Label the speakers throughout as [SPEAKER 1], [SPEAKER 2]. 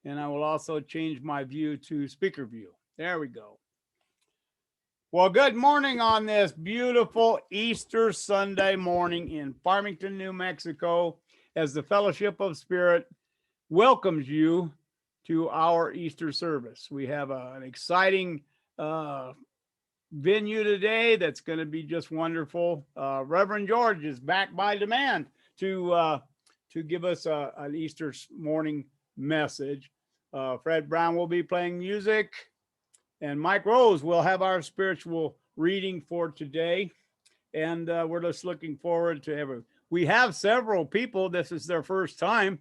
[SPEAKER 1] And I will also change my view to speaker view. There we go. Well, good morning on this beautiful Easter Sunday morning in Farmington, New Mexico, as the Fellowship of Spirit welcomes you to our Easter service. We have an exciting venue today that's going to be just wonderful. Reverend George is back by demand to give us an Easter morning message. Fred Brown will be playing music, and Mike Rose will have our spiritual reading for today. And we're just looking forward to everyone. We have several people. This is their first time.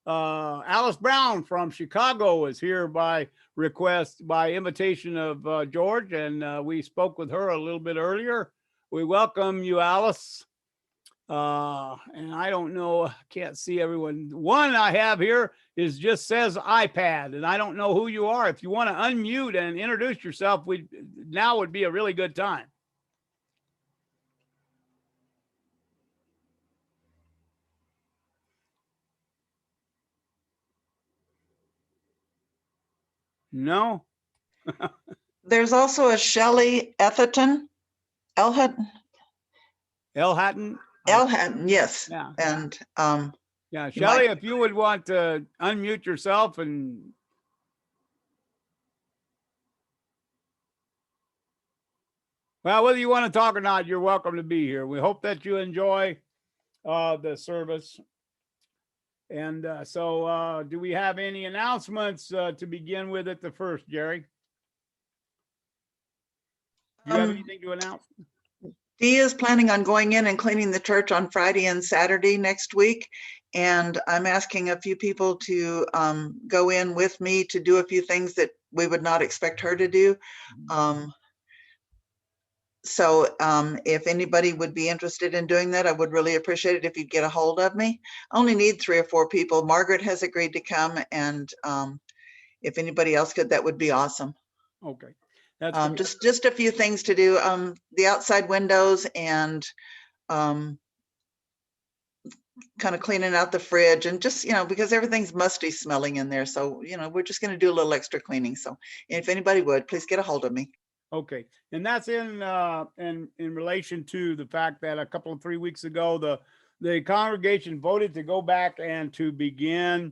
[SPEAKER 1] Alice Brown from Chicago is here by request, by invitation of George, and we spoke with her a little bit earlier. We welcome you, Alice. And I don't know, can't see everyone. One I have here is just says iPad, and I don't know who you are. If you want to unmute and introduce yourself, now would be a really good time. No.
[SPEAKER 2] There's also a Shelley Etherton. Elhatton, yes.
[SPEAKER 1] Yeah.
[SPEAKER 2] And
[SPEAKER 1] yeah, Shelley, if you would want to unmute yourself and well, whether you want to talk or not, you're welcome to be here. We hope that you enjoy the service. And so do we have any announcements to begin with at the first, Jerry? Do you have anything to announce?
[SPEAKER 2] Dee is planning on going in and cleaning the church on Friday and Saturday next week. And I'm asking a few people to go in with me to do a few things that we would not expect her to do. So if anybody would be interested in doing that, I would really appreciate it if you'd get a hold of me. I only need 3 or 4 people. Margaret has agreed to come, and if anybody else could, that would be awesome.
[SPEAKER 1] Okay. That's
[SPEAKER 2] just a few things to do. The outside windows and kind of cleaning out the fridge, and just, because everything's musty smelling in there. So, we're just going to do a little extra cleaning. So if anybody would, please get a hold of me.
[SPEAKER 1] Okay. And that's in relation to the fact that a couple of 3 weeks ago, the congregation voted to go back and to begin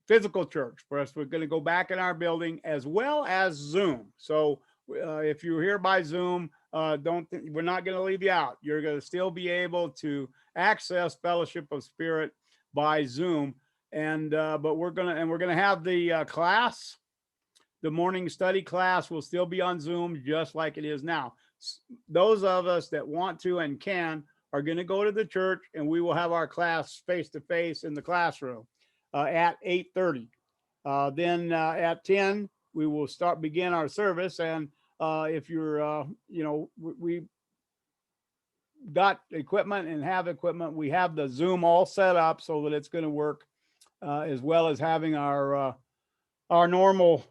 [SPEAKER 1] physical church for us. We're going to go back in our building as well as Zoom. So if you're here by Zoom, we're not going to leave you out. You're going to still be able to access Fellowship of Spirit by Zoom. And but we're going to have the class. The morning study class will still be on Zoom, just like it is now. Those of us that want to and can are going to go to the church, and we will have our class face-to-face in the classroom at 8:30. Then at 10, we will begin our service. And if you're, we got equipment and have equipment, we have the Zoom all set up so that it's going to work, as well as having our normal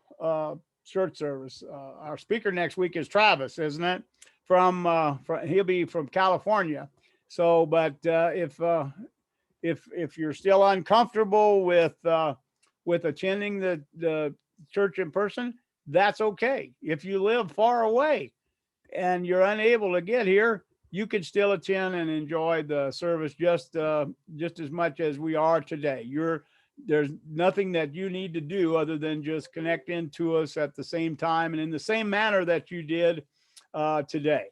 [SPEAKER 1] church service. Our speaker next week is Travis, isn't it? He'll be from California. So, but if you're still uncomfortable with attending the church in person, that's okay. If you live far away and you're unable to get here, you can still attend and enjoy the service just as much as we are today. There's nothing that you need to do other than just connect into us at the same time and in the same manner that you did today.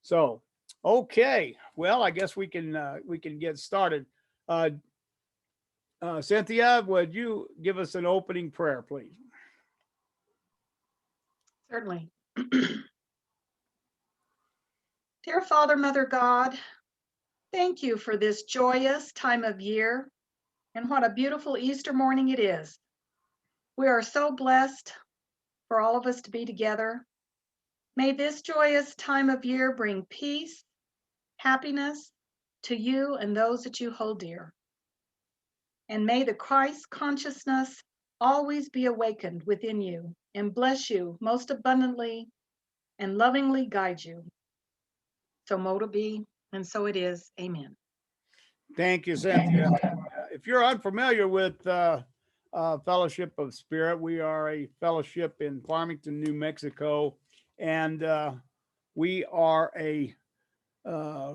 [SPEAKER 1] So, okay. Well, I guess we can get started. Cynthia, would you give us an opening prayer, please?
[SPEAKER 3] Certainly. Dear Father, Mother God, thank you for this joyous time of year. And what a beautiful Easter morning it is. We are so blessed for all of us to be together. May this joyous time of year bring peace, happiness to you and those that you hold dear. And may the Christ consciousness always be awakened within you and bless you most abundantly and lovingly guide you. So mote it be, and so it is. Amen.
[SPEAKER 1] Thank you, Cynthia. If you're unfamiliar with Fellowship of Spirit. We are a fellowship in Farmington, New Mexico, and we are uh,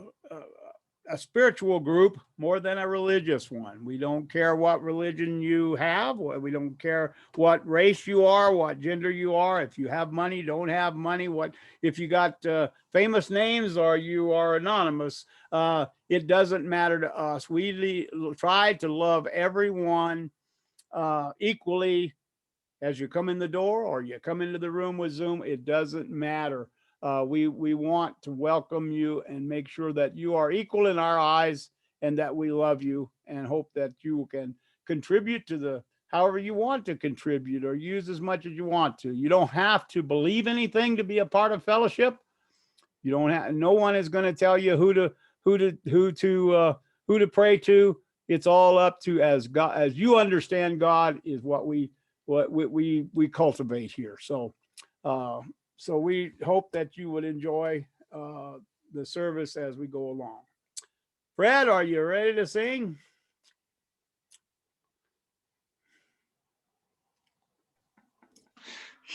[SPEAKER 1] a spiritual group more than a religious one. We don't care what religion you have. We don't care what race you are, what gender you are. If you have money, don't have money. What if you got famous names or you are anonymous? It doesn't matter to us. We try to love everyone equally as you come in the door or you come into the room with Zoom. It doesn't matter. We want to welcome you and make sure that you are equal in our eyes and that we love you and hope that you can contribute to the however you want to contribute or use as much as you want to. You don't have to believe anything to be a part of fellowship. You don't have. No one is going to tell you who to pray to. It's all up to as God, as you understand God is what we cultivate here. So we hope that you would enjoy the service as we go along. Fred, are you ready to sing?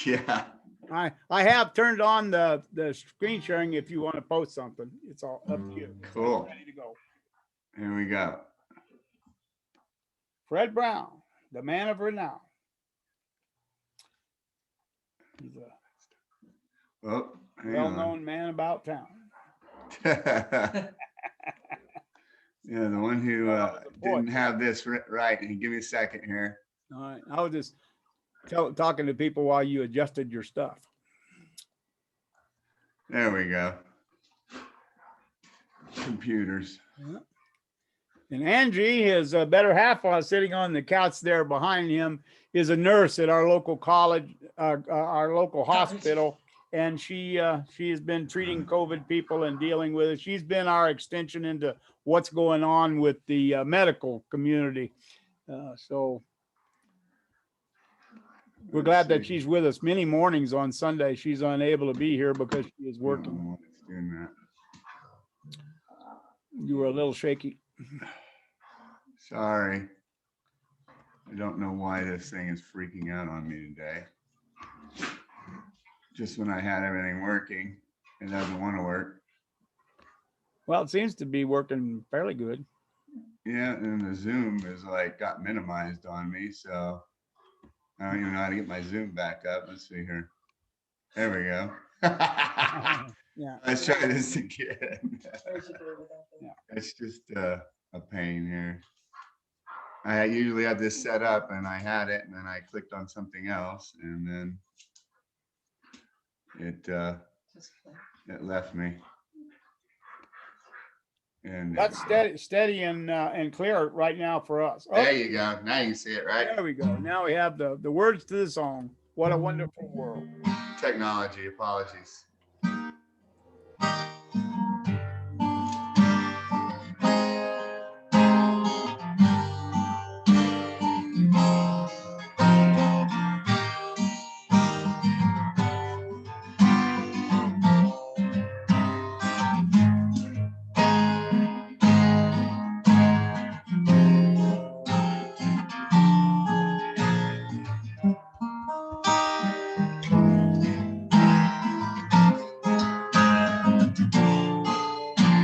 [SPEAKER 4] Yeah.
[SPEAKER 1] I have turned on the screen sharing if you want to post something. It's all up to you.
[SPEAKER 4] Cool.
[SPEAKER 1] Ready to go.
[SPEAKER 4] Here we go.
[SPEAKER 1] Fred Brown, the man of renown. He's a well-known man about town.
[SPEAKER 4] Yeah, the one who didn't have this right. And give me a second here.
[SPEAKER 1] All right, I was just talking to people while you adjusted your stuff.
[SPEAKER 4] There we go. Computers.
[SPEAKER 1] Yeah. And Angie, his better half, sitting on the couch there behind him, is a nurse at our local college, our local hospital, and she has been treating COVID people and dealing with it. She's been our extension into what's going on with the medical community. So we're glad that she's with us. Many mornings on Sunday, she's unable to be here because she is working.
[SPEAKER 4] It's doing that.
[SPEAKER 1] You were a little shaky.
[SPEAKER 4] Sorry. I don't know why this thing is freaking out on me today. Just when I had everything working, it doesn't want to work.
[SPEAKER 1] Well, it seems to be working fairly good.
[SPEAKER 4] Yeah, and the Zoom is like got minimized on me, so I don't even know how to get my Zoom back up. Let's see here. There we go.
[SPEAKER 1] Yeah.
[SPEAKER 4] Let's try this again.
[SPEAKER 1] Yeah.
[SPEAKER 4] It's just a pain here. I usually have this set up and I had it and then I clicked on something else and then it left me. And
[SPEAKER 1] That's steady and clear right now for us. Oh,
[SPEAKER 4] there you go. Now you can see it, right?
[SPEAKER 1] there we go. Now we have the words to the song. What a wonderful world.
[SPEAKER 4] Technology, apologies.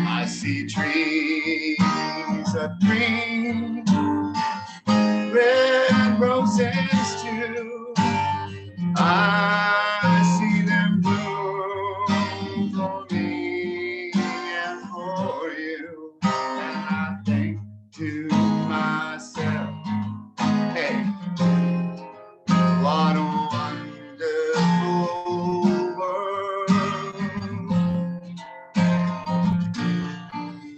[SPEAKER 4] I see trees of green, red roses too. I see them bloom for me and for you. And I think to myself, hey, what a wonderful world.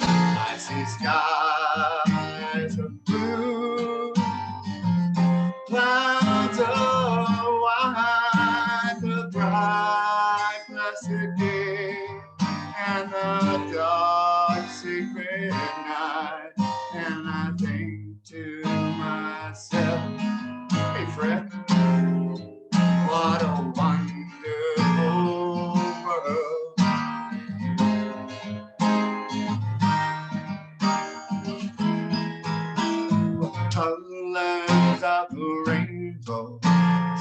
[SPEAKER 4] I see skies of blue, clouds of white, the bright blessed day, and the dark secret night. And I think to myself, hey Fred, what a wonderful world. Colors of the rainbow,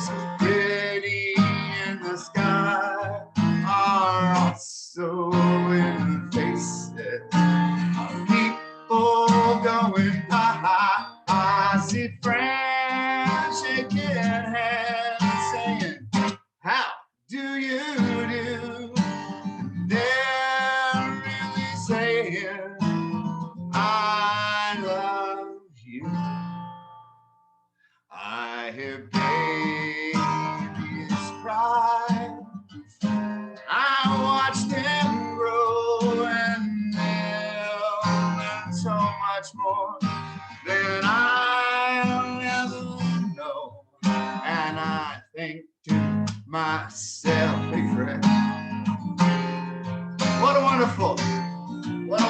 [SPEAKER 4] so pretty in the sky, are also in the faces of people going by. I see friends shaking hands, saying, how do you do? They're really saying, I love you. I hear babies cry. I watch them grow and they'll learn so much more than I'll ever know. And I think to myself, hey Fred, what a wonderful world.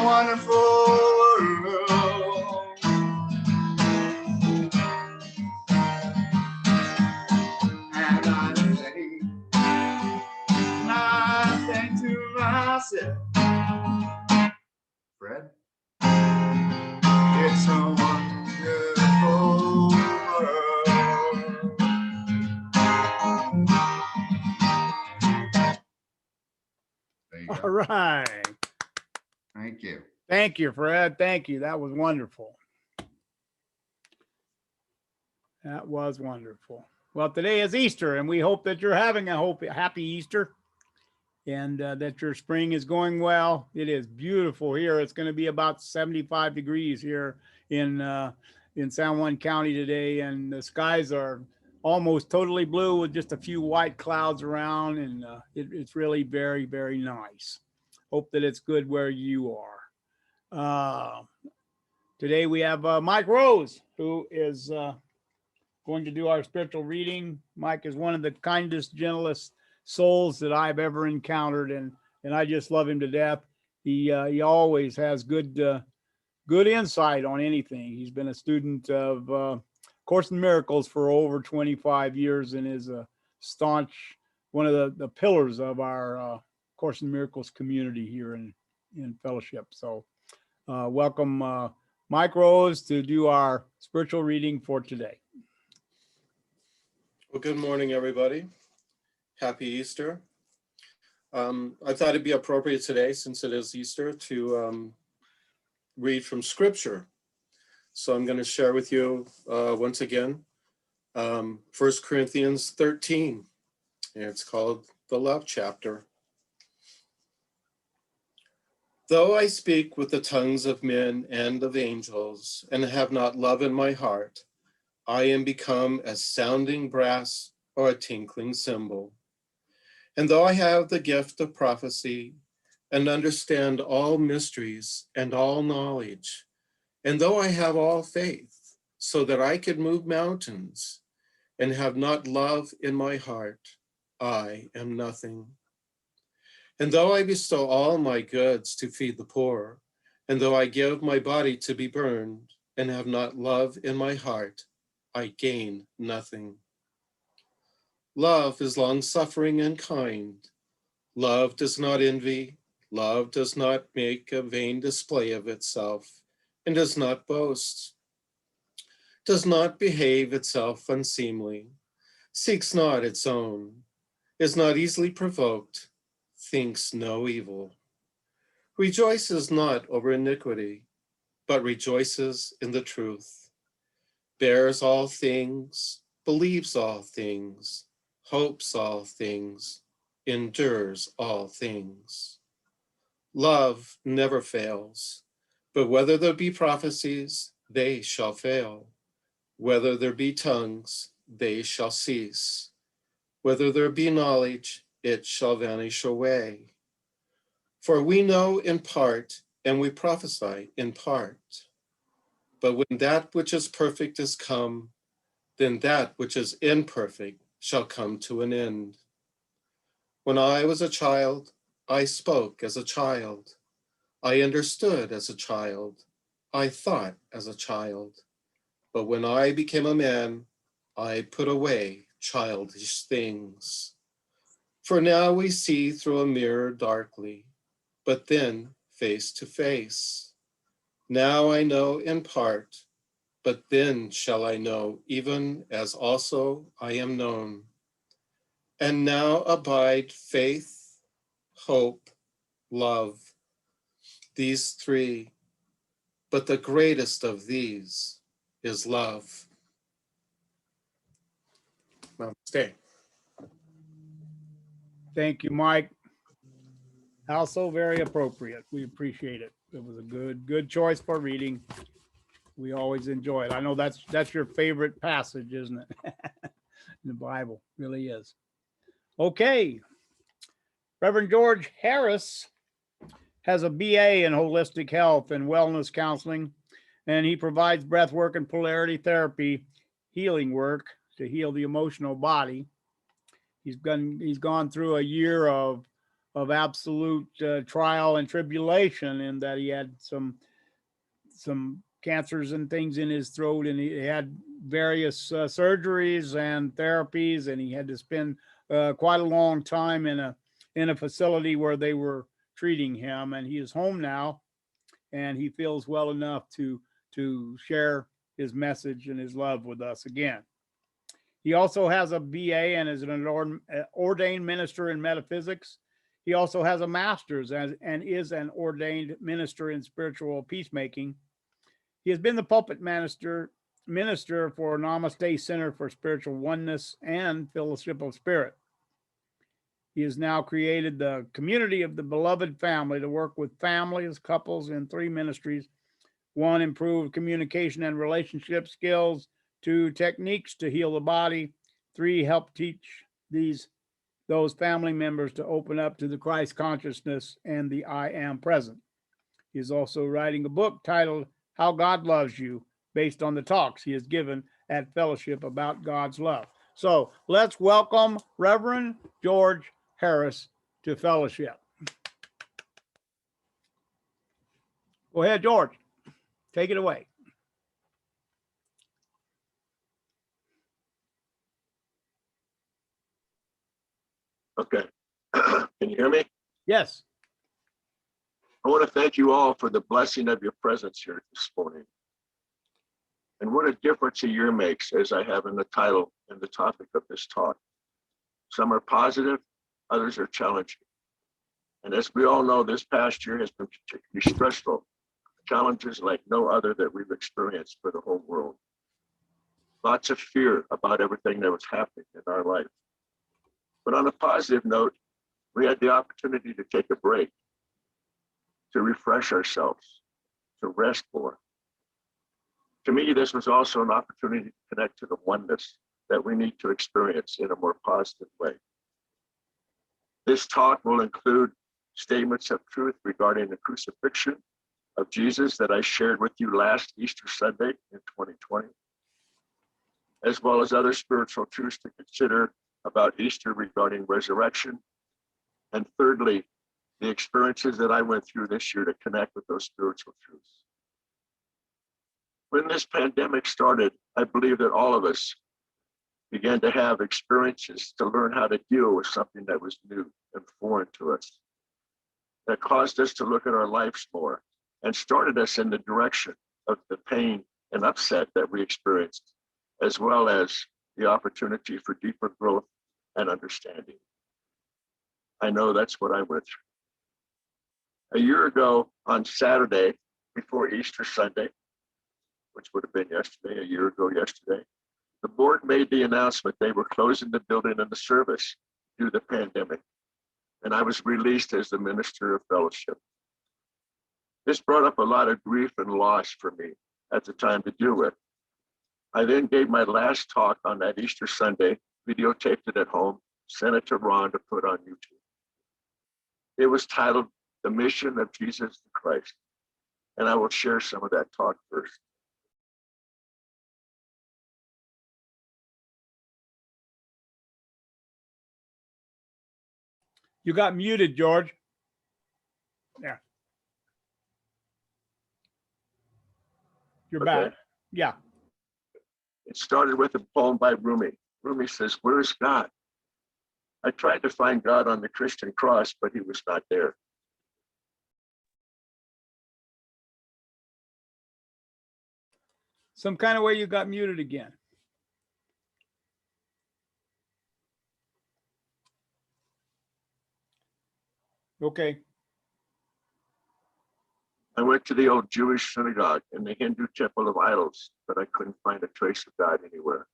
[SPEAKER 4] And I think to myself, Fred, it's a wonderful world. There you
[SPEAKER 1] All
[SPEAKER 4] go.
[SPEAKER 1] right.
[SPEAKER 4] Thank you.
[SPEAKER 1] Thank you, Fred. Thank you. That was wonderful. That was wonderful. Well, today is Easter, and we hope that you're having a happy Easter and that your spring is going well. It is beautiful here. It's going to be about 75 degrees here in San Juan County today, and the skies are almost totally blue with just a few white clouds around, and it's really very, very nice. Hope that it's good where you are. Today we have Mike Rose, who is going to do our spiritual reading. Mike is one of the kindest, gentlest souls that I've ever encountered, and I just love him to death. He always has good insight on anything. He's been a student of Course in Miracles for over 25 years and is a staunch, one of the pillars of our Course in Miracles community here in fellowship. So welcome Mike Rose to do our spiritual reading for today.
[SPEAKER 5] Well, good morning, everybody. Happy Easter. I thought it'd be appropriate today, since it is Easter, to read from Scripture. So I'm going to share with you once again 1 Corinthians 13. And it's called the Love Chapter. Though I speak with the tongues of men and of angels, and have not love in my heart, I am become as sounding brass or a tinkling cymbal. And though I have the gift of prophecy and understand all mysteries and all knowledge, and though I have all faith so that I could move mountains and have not love in my heart, I am nothing. And though I bestow all my goods to feed the poor, and though I give my body to be burned and have not love in my heart, I gain nothing. Love is long-suffering and kind. Love does not envy. Love does not make a vain display of itself and does not boast, does not behave itself unseemly, seeks not its own, is not easily provoked, thinks no evil, rejoices not over iniquity, but rejoices in the truth, bears all things, believes all things, hopes all things, endures all things. Love never fails, but whether there be prophecies, they shall fail. Whether there be tongues, they shall cease. Whether there be knowledge, it shall vanish away. For we know in part, and we prophesy in part. But when that which is perfect is come, then that which is imperfect shall come to an end. When I was a child, I spoke as a child. I understood as a child. I thought as a child. But when I became a man, I put away childish things. For now we see through a mirror darkly, but then face to face. Now I know in part, but then shall I know, even as also I am known. And now abide faith, hope, love, these three, but the greatest of these is love. Namaste.
[SPEAKER 1] Thank you, Mike. Also very appropriate. We appreciate it. It was a good choice for reading. We always enjoy it. I know that's your favorite passage, isn't it? In the Bible, really is. Okay. Reverend George Harris has a BA in holistic health and wellness counseling, and he provides breath work and polarity therapy, healing work to heal the emotional body. He's gone through a year of absolute trial and tribulation, in that he had some cancers and things in his throat, and he had various surgeries and therapies, and he had to spend quite a long time in a facility where they were treating him. And he is home now, and he feels well enough to share his message and his love with us again. He also has a BA and is an ordained minister in metaphysics. He also has a master's and is an ordained minister in spiritual peacemaking. He has been the pulpit minister for Namaste Center for Spiritual Oneness and Fellowship of Spirit. He has now created the Community of the Beloved Family to work with families, couples in 3 ministries. 1, improve communication and relationship skills. 2, techniques to heal the body. 3, help teach those family members to open up to the Christ consciousness and the I am present. He is also writing a book titled How God Loves You, based on the talks he has given at Fellowship about God's love. So let's welcome Reverend George Harris to Fellowship. Go ahead, George. Take it away.
[SPEAKER 6] Okay. Can you hear me?
[SPEAKER 1] Yes.
[SPEAKER 6] I want to thank you all for the blessing of your presence here this morning. And what a difference a year makes, as I have in the title and the topic of this talk. Some are positive, others are challenging. And as we all know, this past year has been particularly stressful. Challenges like no other that we've experienced for the whole world. Lots of fear about everything that was happening in our life. But on a positive note, we had the opportunity to take a break, to refresh ourselves, to rest more. To me, this was also an opportunity to connect to the oneness that we need to experience in a more positive way. This talk will include statements of truth regarding the crucifixion of Jesus that I shared with you last Easter Sunday in 2020, as well as other spiritual truths to consider about Easter regarding resurrection. And thirdly, the experiences that I went through this year to connect with those spiritual truths. When this pandemic started, I believe that all of us began to have experiences to learn how to deal with something that was new and foreign to us, that caused us to look at our lives more and started us in the direction of the pain and upset that we experienced, as well as the opportunity for deeper growth and understanding. I know that's what I went through. A year ago on Saturday, before Easter Sunday, which would have been yesterday, a year ago yesterday, the board made the announcement they were closing the building and the service due to the pandemic. And I was released as the minister of fellowship. This brought up a lot of grief and loss for me at the time to deal with. I then gave my last talk on that Easter Sunday, videotaped it at home, sent it to Ron to put on YouTube. It was titled, The Mission of Jesus the Christ. And I will share some of that talk first.
[SPEAKER 1] You got muted, George. Yeah. You're
[SPEAKER 6] Okay.
[SPEAKER 1] back. Yeah.
[SPEAKER 6] It started with a poem by Rumi. Rumi says, "Where's God? I tried to find God on the Christian cross, but he was not there."
[SPEAKER 1] Some kind of way you got muted again. Okay.
[SPEAKER 6] I went to the old Jewish synagogue and the Hindu temple of idols, but I couldn't find a trace of God anywhere.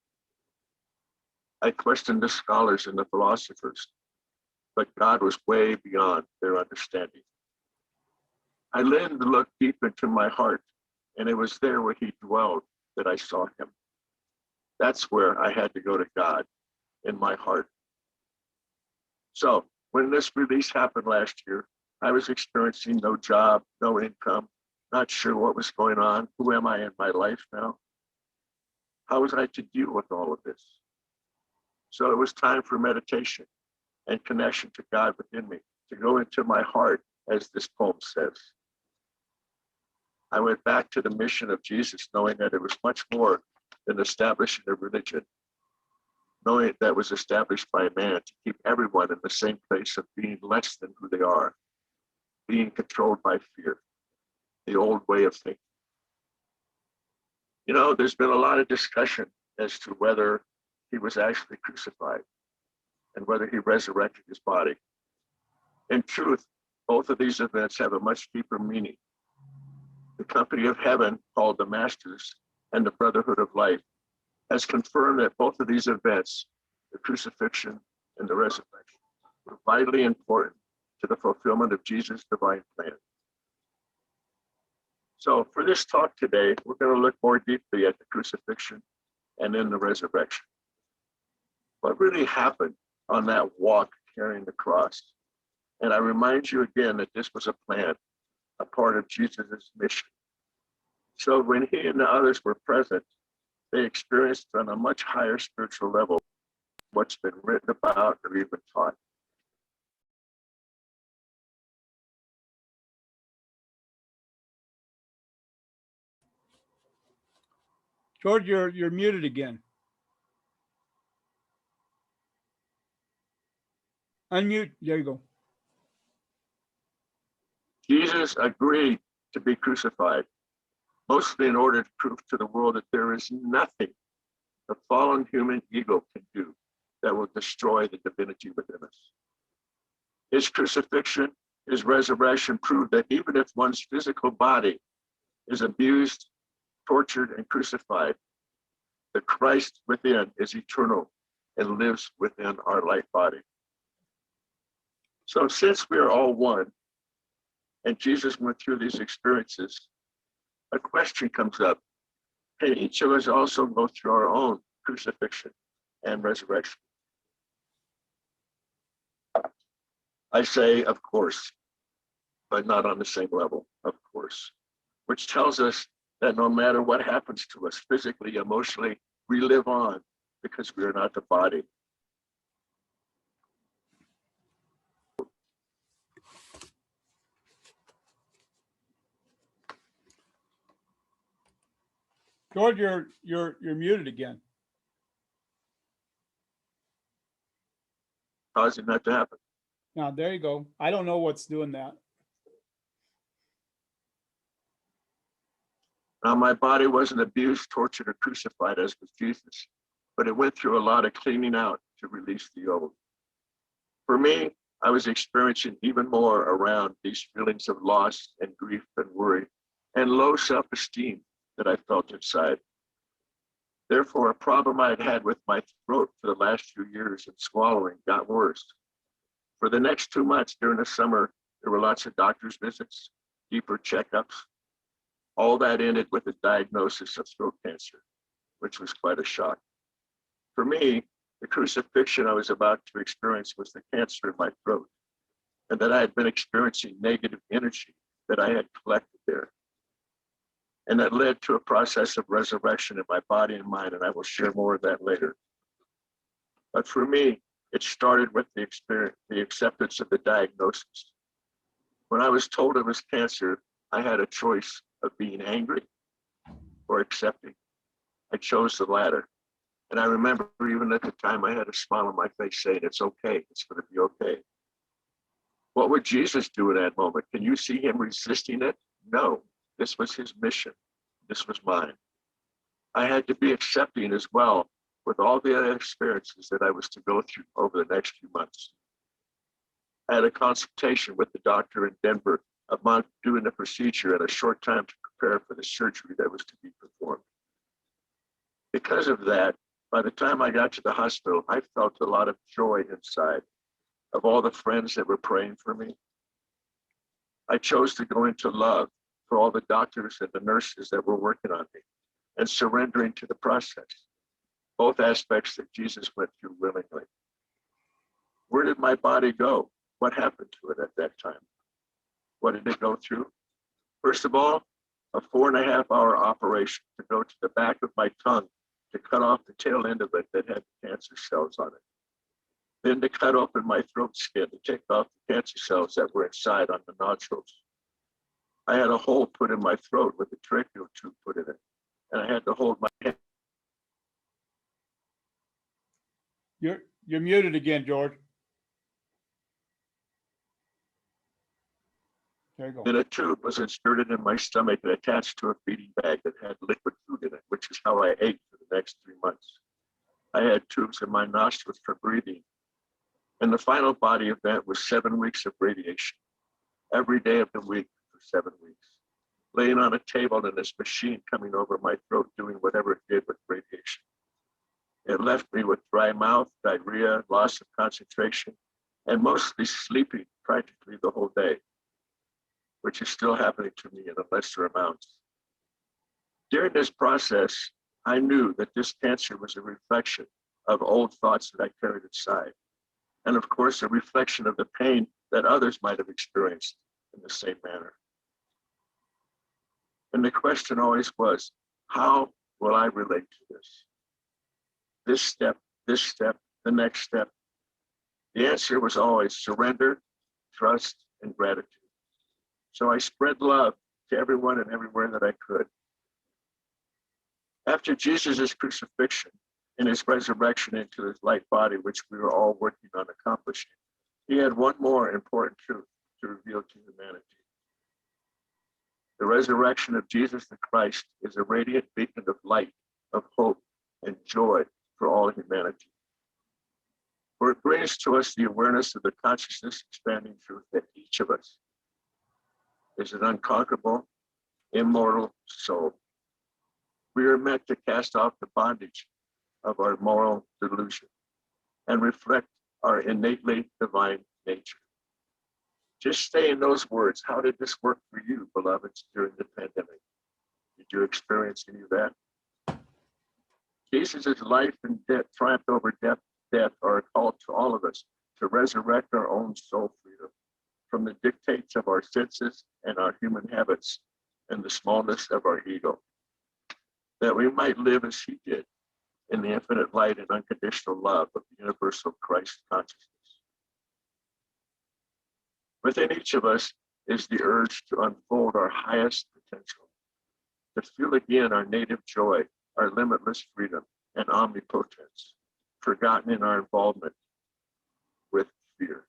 [SPEAKER 6] I questioned the scholars and the philosophers, but God was way beyond their understanding. I leaned to look deep into my heart, and it was there where he dwelled that I saw him. That's where I had to go to God, in my heart. So when this release happened last year, I was experiencing no job, no income, not sure what was going on. Who am I in my life now? How was I to deal with all of this? So it was time for meditation and connection to God within me, to go into my heart, as this poem says. I went back to the mission of Jesus, knowing that it was much more than establishing a religion, knowing that was established by man to keep everyone in the same place of being less than who they are, being controlled by fear, the old way of thinking. You know, there's been a lot of discussion as to whether he was actually crucified and whether he resurrected his body. In truth, both of these events have a much deeper meaning. The company of heaven, called the Masters, and the Brotherhood of Life, has confirmed that both of these events, the crucifixion and the resurrection, were vitally important to the fulfillment of Jesus' divine plan. So for this talk today, we're going to look more deeply at the crucifixion and then the resurrection. What really happened on that walk carrying the cross? And I remind you again that this was a plan, a part of Jesus' mission. So when he and the others were present, they experienced on a much higher spiritual level what's been written about or even taught.
[SPEAKER 1] George, you're muted again. Unmute. There you go.
[SPEAKER 6] Jesus agreed to be crucified, mostly in order to prove to the world that there is nothing the fallen human ego can do that will destroy the divinity within us. His crucifixion, his resurrection proved that even if one's physical body is abused, tortured, and crucified, the Christ within is eternal and lives within our light body. So since we are all one, and Jesus went through these experiences, a question comes up. Can each of us also go through our own crucifixion and resurrection? I say, of course, but not on the same level, of course, which tells us that no matter what happens to us physically, emotionally, we live on because we are not the body.
[SPEAKER 1] George, you're muted again.
[SPEAKER 6] Causing that to happen.
[SPEAKER 1] Now there you go. I don't know what's doing that.
[SPEAKER 6] Now, my body wasn't abused, tortured, or crucified as was Jesus, but it went through a lot of cleaning out to release the old. For me, I was experiencing even more around these feelings of loss and grief and worry and low self-esteem that I felt inside. Therefore, a problem I had had with my throat for the last few years and swallowing got worse. For the next 2 months during the summer, there were lots of doctor's visits, deeper checkups. All that ended with a diagnosis of throat cancer, which was quite a shock. For me, the crucifixion I was about to experience was the cancer in my throat, and that I had been experiencing negative energy that I had collected there. And that led to a process of resurrection in my body and mind, and I will share more of that later. But for me, it started with the acceptance of the diagnosis. When I was told it was cancer, I had a choice of being angry or accepting. I chose the latter. And I remember even at the time I had a smile on my face saying, it's okay, it's gonna be okay. What would Jesus do in that moment? Can you see him resisting it? No, this was his mission. This was mine. I had to be accepting as well with all the other experiences that I was to go through over the next few months. I had a consultation with the doctor in Denver about doing the procedure in a short time to prepare for the surgery that was to be performed. Because of that, by the time I got to the hospital, I felt a lot of joy inside of all the friends that were praying for me. I chose to go into love for all the doctors and the nurses that were working on me and surrendering to the process, both aspects that Jesus went through willingly. Where did my body go? What happened to it at that time? What did it go through? First of all, a 4.5-hour operation to go to the back of my tongue to cut off the tail end of it that had cancer cells on it. Then to cut open my throat skin to take off the cancer cells that were inside on the nodules. I had a hole put in my throat with a tracheal tube put in it, and I had to hold my hand.
[SPEAKER 1] You're muted again, George. There you go.
[SPEAKER 6] Then a tube was inserted in my stomach and attached to a feeding bag that had liquid food in it, which is how I ate for the next 3 months. I had tubes in my nostrils for breathing. And the final body event was 7 weeks of radiation, every day of the week for 7 weeks, laying on a table in this machine coming over my throat, doing whatever it did with radiation. It left me with dry mouth, diarrhea, loss of concentration, and mostly sleeping practically the whole day, which is still happening to me in a lesser amount. During this process, I knew that this cancer was a reflection of old thoughts that I carried inside. And of course, a reflection of the pain that others might have experienced in the same manner. And the question always was, how will I relate to this? This step, the next step. The answer was always surrender, trust, and gratitude. So I spread love to everyone and everywhere that I could. After Jesus' crucifixion and his resurrection into his light body, which we were all working on accomplishing, he had one more important truth to reveal to humanity. The resurrection of Jesus the Christ is a radiant beacon of light, of hope, and joy for all humanity. For it brings to us the awareness of the consciousness expanding truth that each of us is an unconquerable, immortal soul. We are meant to cast off the bondage of our moral delusion and reflect our innately divine nature. Just stay in those words. How did this work for you, beloveds, during the pandemic? Did you experience any of that? Jesus' life and death, triumph over death are a call to all of us to resurrect our own soul freedom from the dictates of our senses and our human habits and the smallness of our ego, that we might live as he did in the infinite light and unconditional love of the universal Christ consciousness. Within each of us is the urge to unfold our highest potential, to feel again our native joy, our limitless freedom and omnipotence, forgotten in our involvement with fear.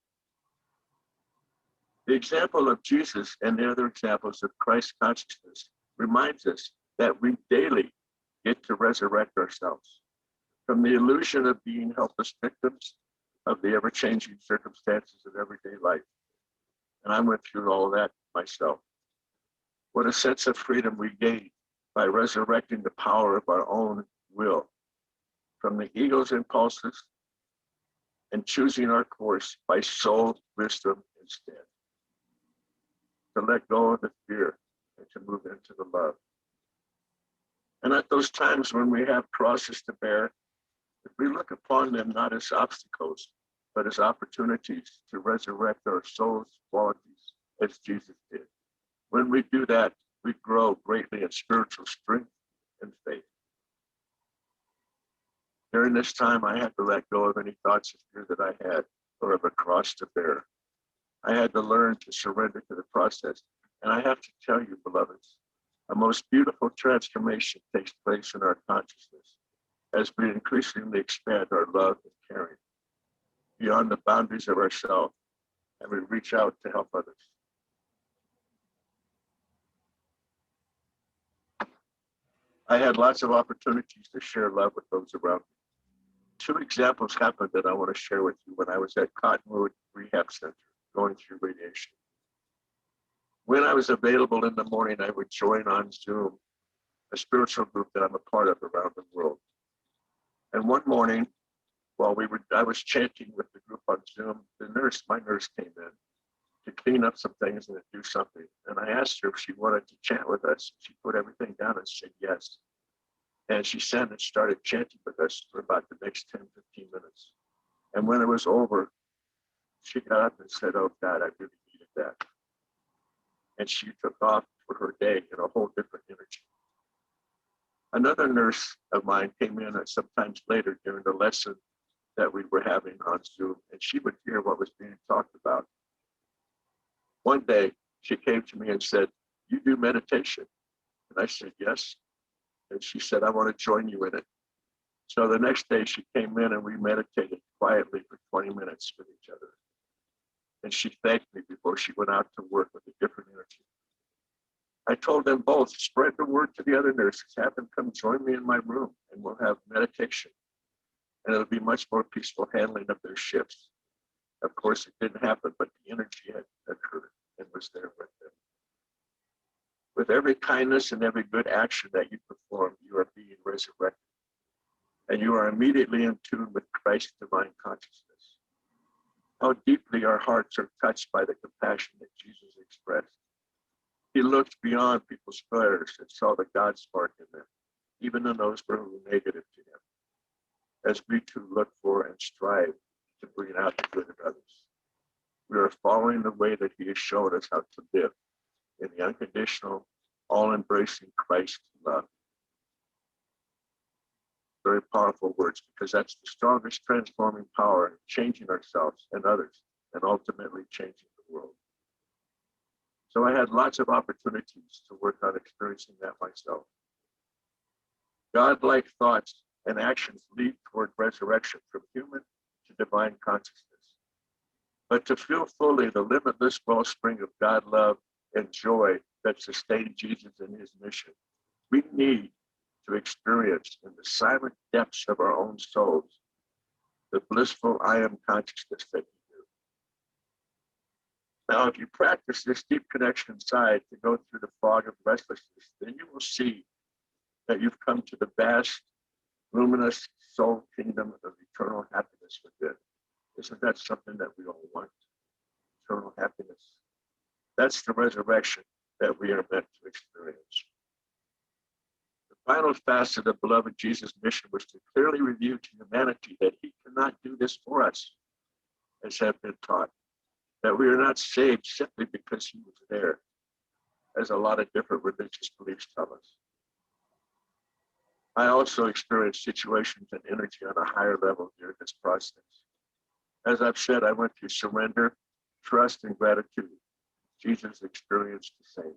[SPEAKER 6] The example of Jesus and the other examples of Christ consciousness reminds us that we daily get to resurrect ourselves from the illusion of being helpless victims of the ever-changing circumstances of everyday life. And I went through all of that myself. What a sense of freedom we gain by resurrecting the power of our own will from the ego's impulses and choosing our course by soul wisdom instead. To let go of the fear and to move into the love. And at those times when we have crosses to bear, if we look upon them not as obstacles, but as opportunities to resurrect our soul's qualities as Jesus did. When we do that, we grow greatly in spiritual strength and faith. During this time, I had to let go of any thoughts of fear that I had or of a cross to bear. I had to learn to surrender to the process. And I have to tell you, beloveds, a most beautiful transformation takes place in our consciousness as we increasingly expand our love and caring beyond the boundaries of ourselves, and we reach out to help others. I had lots of opportunities to share love with those around me. Two examples happened that I want to share with you when I was at Cottonwood Rehab Center going through radiation. When I was available in the morning, I would join on Zoom a spiritual group that I'm a part of around the world. And one morning, while I was chanting with the group on Zoom, my nurse came in to clean up some things and to do something. And I asked her if she wanted to chant with us. She put everything down and said yes. And she sat and started chanting with us for about the next 10, 15 minutes. And when it was over, she got up and said, "Oh God, I really needed that." And she took off for her day in a whole different energy. Another nurse of mine came in sometimes later during the lesson that we were having on Zoom, and she would hear what was being talked about. One day, she came to me and said, "You do meditation?" And I said, "Yes." And she said, "I want to join you in it." So the next day she came in and we meditated quietly for 20 minutes with each other. And she thanked me before she went out to work with a different energy. I told them both, spread the word to the other nurses, have them come join me in my room and we'll have meditation. And it'll be much more peaceful handling of their shifts. Of course, it didn't happen, but the energy had occurred and was there with them. With every kindness and every good action that you perform, you are being resurrected. And you are immediately in tune with Christ's divine consciousness. How deeply our hearts are touched by the compassion that Jesus expressed. He looked beyond people's failures and saw the God spark in them, even in those who were negative to him, as we too look for and strive to bring out the good in others. We are following the way that he has shown us how to live in the unconditional, all-embracing Christ love. Very powerful words, because that's the strongest transforming power in changing ourselves and others, and ultimately changing the world. So I had lots of opportunities to work on experiencing that myself. God-like thoughts and actions lead toward resurrection from human to divine consciousness. But to feel fully the limitless wellspring of God love and joy that sustained Jesus in his mission, we need to experience in the silent depths of our own souls the blissful I am consciousness that he knew. Now, if you practice this deep connection inside to go through the fog of restlessness, then you will see that you've come to the vast, luminous soul kingdom of eternal happiness within. Isn't that something that we all want? Eternal happiness. That's the resurrection that we are meant to experience. The final facet of beloved Jesus' mission was to clearly reveal to humanity that he cannot do this for us, as have been taught, that we are not saved simply because he was there, as a lot of different religious beliefs tell us. I also experienced situations and energy on a higher level during this process. As I've said, I went through surrender, trust, and gratitude. Jesus experienced the same.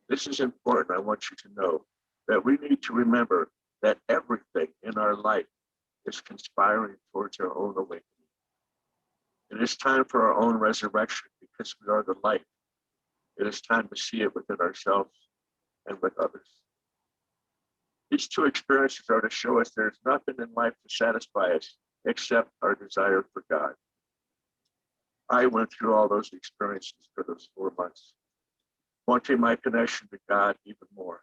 [SPEAKER 6] This is important. I want you to know that we need to remember that everything in our life is conspiring towards our own awakening. It is time for our own resurrection because we are the light. It is time to see it within ourselves and with others. These two experiences are to show us there is nothing in life to satisfy us except our desire for God. I went through all those experiences for those 4 months, wanting my connection to God even more.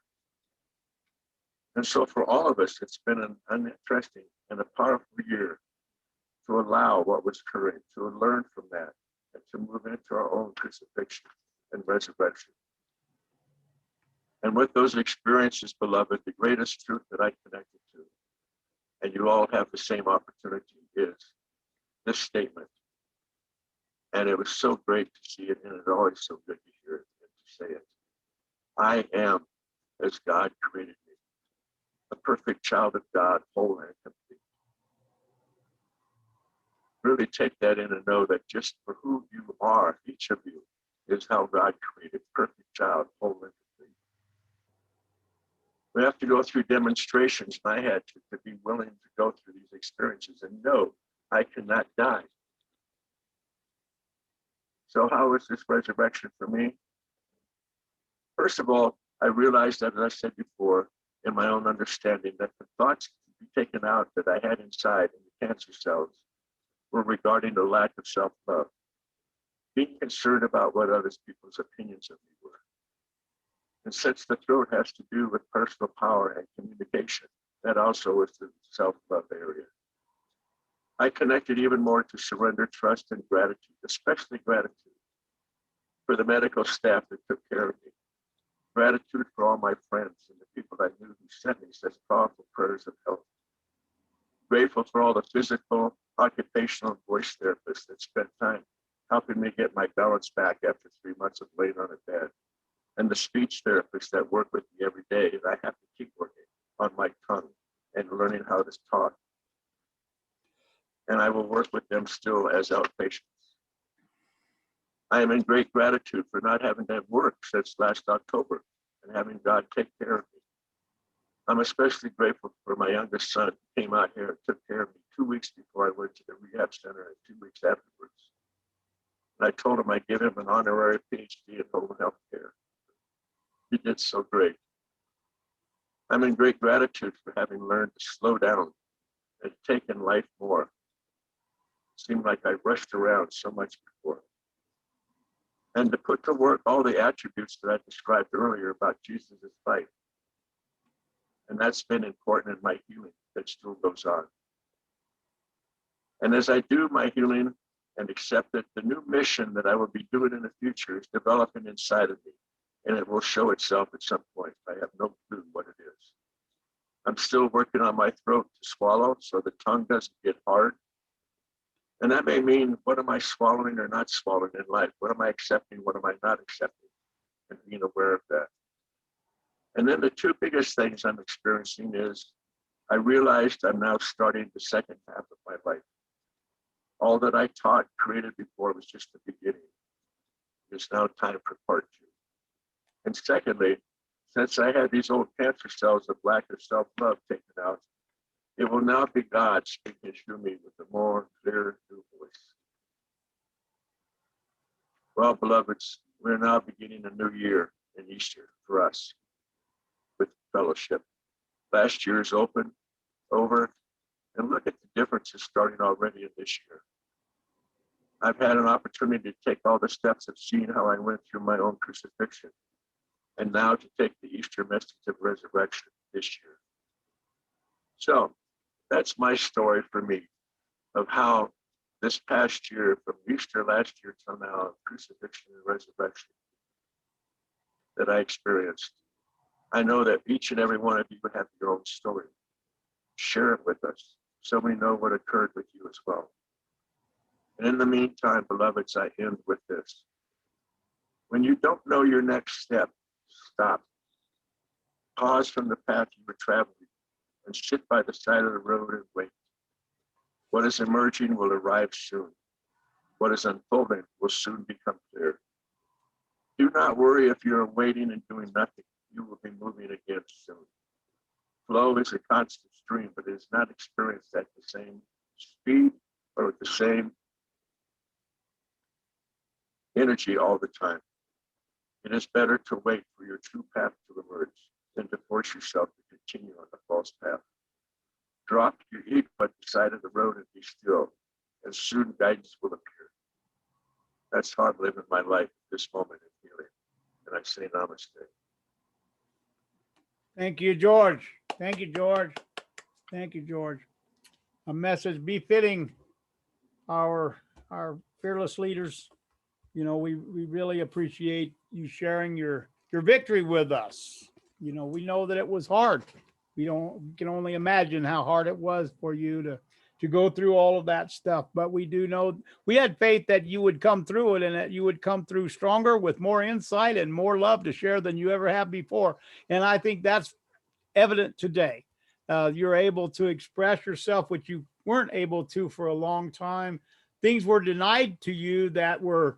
[SPEAKER 6] And so for all of us, it's been an uninteresting and a powerful year to allow what was occurring, to learn from that, and to move into our own crucifixion and resurrection. And with those experiences, beloved, the greatest truth that I connected to, and you all have the same opportunity, is this statement. And it was so great to see it, and it's always so good to hear it and to say it. I am as God created me, a perfect child of God, whole and complete. Really take that in and know that just for who you are, each of you, is how God created, perfect child, whole and complete. We have to go through demonstrations, and I had to be willing to go through these experiences and know I cannot die. So how is this resurrection for me? First of all, I realized that, as I said before, in my own understanding that the thoughts to be taken out that I had inside in the cancer cells were regarding the lack of self-love, being concerned about what other people's opinions of me were. And since the throat has to do with personal power and communication, that also is the self-love area. I connected even more to surrender, trust, and gratitude, especially gratitude for the medical staff that took care of me. Gratitude for all my friends and the people I knew who sent me such powerful prayers of help. Grateful for all the physical, occupational, and voice therapists that spent time helping me get my balance back after 3 months of laying on a bed. And the speech therapists that work with me every day, and I have to keep working on my tongue and learning how to talk. And I will work with them still as outpatients. I am in great gratitude for not having to work since last October and having God take care of me. I'm especially grateful for my youngest son who came out here and took care of me 2 weeks before I went to the rehab center and 2 weeks afterwards. And I told him I'd give him an honorary PhD in home health care. He did so great. I'm in great gratitude for having learned to slow down and take in life more. It seemed like I rushed around so much before. And to put to work all the attributes that I described earlier about Jesus' fight. And that's been important in my healing that still goes on. And as I do my healing and accept it, the new mission that I will be doing in the future is developing inside of me. And it will show itself at some point. I have no clue what it is. I'm still working on my throat to swallow so the tongue doesn't get hard. And that may mean, what am I swallowing or not swallowing in life? What am I accepting? What am I not accepting? And being aware of that. And then the two biggest things I'm experiencing is I realized I'm now starting the second half of my life. All that I taught, created before was just the beginning. It's now time for part 2. And secondly, since I had these old cancer cells of lack of self-love taken out, it will now be God speaking through me with a more clear new voice. Well, beloveds, we're now beginning a new year in Easter for us with fellowship. Last year is over, and look at the differences starting already in this year. I've had an opportunity to take all the steps of seeing how I went through my own crucifixion, and now to take the Easter message of resurrection this year. So that's my story for me of how this past year, from Easter last year till now, crucifixion and resurrection that I experienced. I know that each and every one of you have your own story. Share it with us so we know what occurred with you as well. And in the meantime, beloveds, I end with this. When you don't know your next step, stop. Pause from the path you were traveling and sit by the side of the road and wait. What is emerging will arrive soon. What is unfolding will soon become clear. Do not worry if you're waiting and doing nothing. You will be moving again soon. Flow is a constant stream, but it is not experienced at the same speed or with the same energy all the time. It is better to wait for your true path to emerge than to force yourself to continue on the false path. Drop your ego at the side of the road and be still, and soon guidance will appear. That's how I'm living my life at this moment in healing. And I say namaste.
[SPEAKER 1] Thank you, George. Thank you, George. Thank you, George. A message befitting our fearless leaders. You know, we really appreciate you sharing your victory with us. You know, we know that it was hard. We can only imagine how hard it was for you to go through all of that stuff. But we do know we had faith that you would come through it and that you would come through stronger with more insight and more love to share than you ever have before. And I think that's evident today. You're able to express yourself, which you weren't able to for a long time. Things were denied to you that were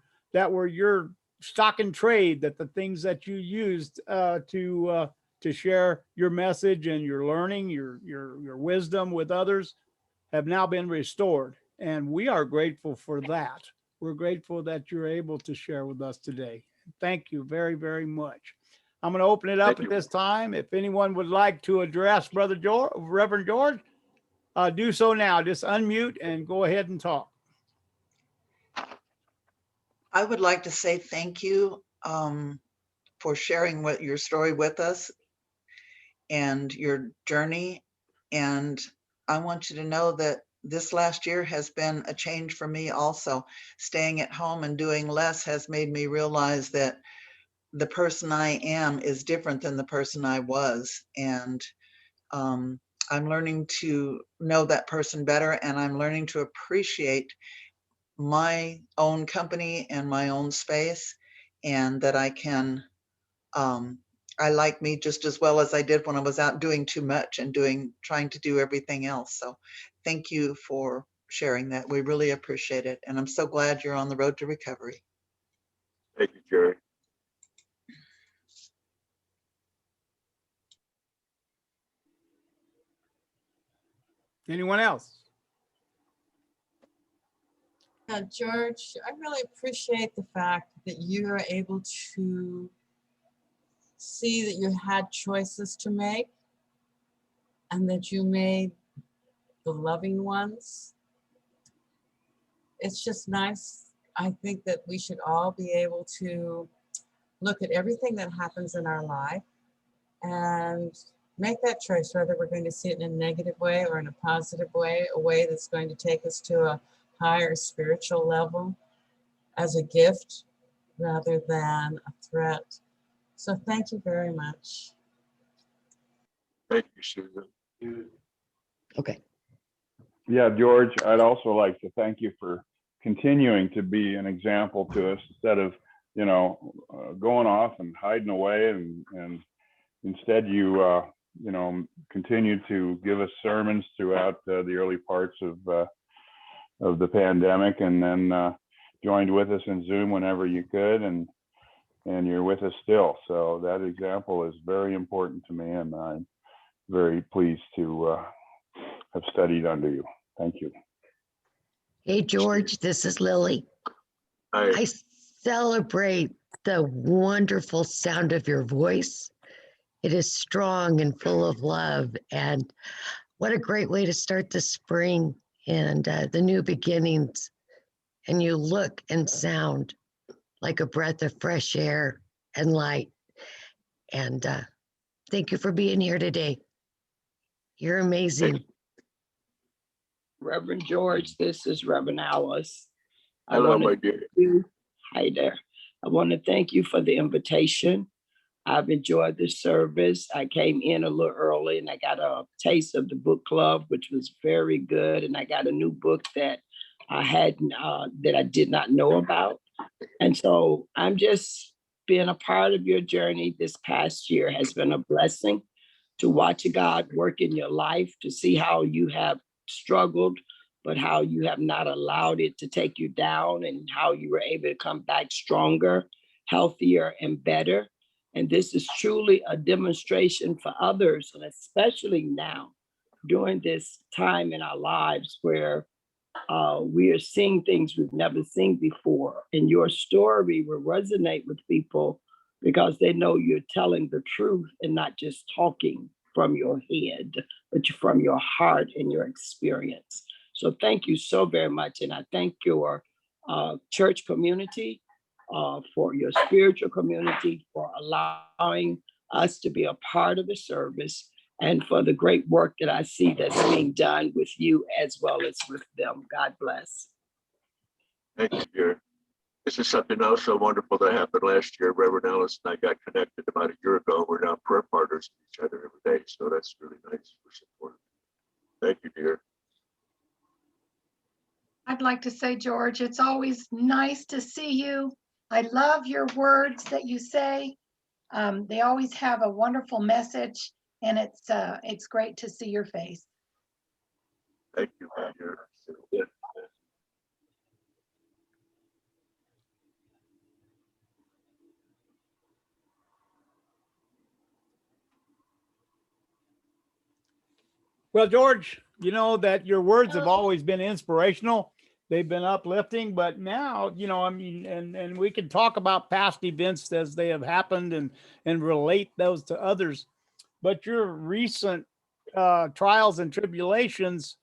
[SPEAKER 1] your stock and trade, that the things that you used to share your message and your learning, your wisdom with others have now been restored. And we are grateful for that. We're grateful that you're able to share with us today. Thank you very, very much. I'm going to open it up
[SPEAKER 6] Thank
[SPEAKER 1] at
[SPEAKER 6] you.
[SPEAKER 1] this time. If anyone would like to address Brother George, Reverend George, do so now. Just unmute and go ahead and talk.
[SPEAKER 2] I would like to say thank you for sharing your story with us and your journey. And I want you to know that this last year has been a change for me also. Staying at home and doing less has made me realize that the person I am is different than the person I was. And I'm learning to know that person better, and I'm learning to appreciate my own company and my own space, and that I can I like me just as well as I did when I was out doing too much and trying to do everything else. So thank you for sharing that. We really appreciate it. And I'm so glad you're on the road to recovery.
[SPEAKER 6] Thank you, Jerry.
[SPEAKER 1] Anyone else?
[SPEAKER 7] George, I really appreciate the fact that you are able to see that you had choices to make and that you made the loving ones. It's just nice. I think that we should all be able to look at everything that happens in our life and make that choice, whether we're going to see it in a negative way or in a positive way, a way that's going to take us to a higher spiritual level as a gift rather than a threat. So thank you very much.
[SPEAKER 6] Thank you, Susan.
[SPEAKER 8] Okay.
[SPEAKER 9] Yeah, George, I'd also like to thank you for continuing to be an example to us instead of, going off and hiding away, and instead you, continue to give us sermons throughout the early parts of the pandemic, and then joined with us in Zoom whenever you could, and you're with us still. So that example is very important to me, and I'm very pleased to have studied under you. Thank you.
[SPEAKER 8] Hey, George, this is Lily.
[SPEAKER 6] Hi.
[SPEAKER 8] I celebrate the wonderful sound of your voice. It is strong and full of love. And what a great way to start the spring and the new beginnings. And you look and sound like a breath of fresh air and light. And thank you for being here today. You're amazing.
[SPEAKER 10] Reverend George, this is Reverend Alice.
[SPEAKER 6] Hello, my dear.
[SPEAKER 10] Hi there. I want to thank you for the invitation. I've enjoyed the service. I came in a little early and I got a taste of the book club, which was very good. And I got a new book that I hadn't, that I did not know about. And so I'm just being a part of your journey this past year has been a blessing to watch God work in your life, to see how you have struggled, but how you have not allowed it to take you down, and how you were able to come back stronger, healthier, and better. And this is truly a demonstration for others, and especially now during this time in our lives where we are seeing things we've never seen before. And your story will resonate with people because they know you're telling the truth and not just talking from your head, but from your heart and your experience. So thank you so very much. And I thank your church community, for your spiritual community, for allowing us to be a part of the service, and for the great work that I see that's being done with you as well as with them. God bless.
[SPEAKER 6] Thank you, dear. This is something else so wonderful that happened last year. Reverend Ellis and I got connected about a year ago. We're now prayer partners with each other every day. So that's really nice for support. Thank you, dear.
[SPEAKER 3] I'd like to say, George, it's always nice to see you. I love your words that you say. They always have a wonderful message, and it's great to see your face.
[SPEAKER 6] Thank you, my dear.
[SPEAKER 1] Well, George, you know that your words have always been inspirational. they've been uplifting, but now, you know, I mean, and we can talk about past events as they have happened and relate those to others, but your recent trials and tribulations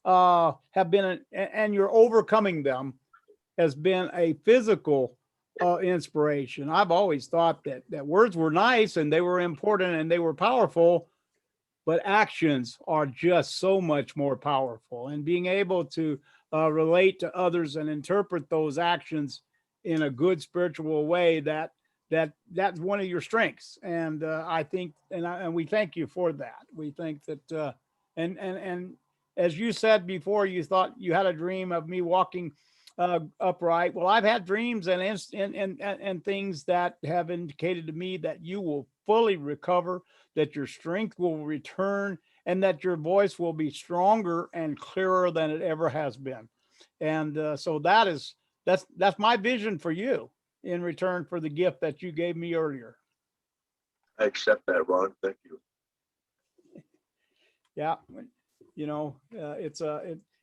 [SPEAKER 1] have been, and you're overcoming them, has been a physical inspiration. I've always thought that words were nice and they were important and they were powerful, but actions are just so much more powerful. And being able to relate to others and interpret those actions in a good spiritual way, that's one of your strengths. And I think, and we thank you for that. We think that, and as you said before, you thought you had a dream of me walking upright. Well, I've had dreams and things that have indicated to me that you will fully recover, that your strength will return, and that your voice will be stronger and clearer than it ever has been. And so that's my vision for you in return for the gift that you gave me earlier.
[SPEAKER 6] I accept that, Ron. Thank you.
[SPEAKER 1] Yeah, you know,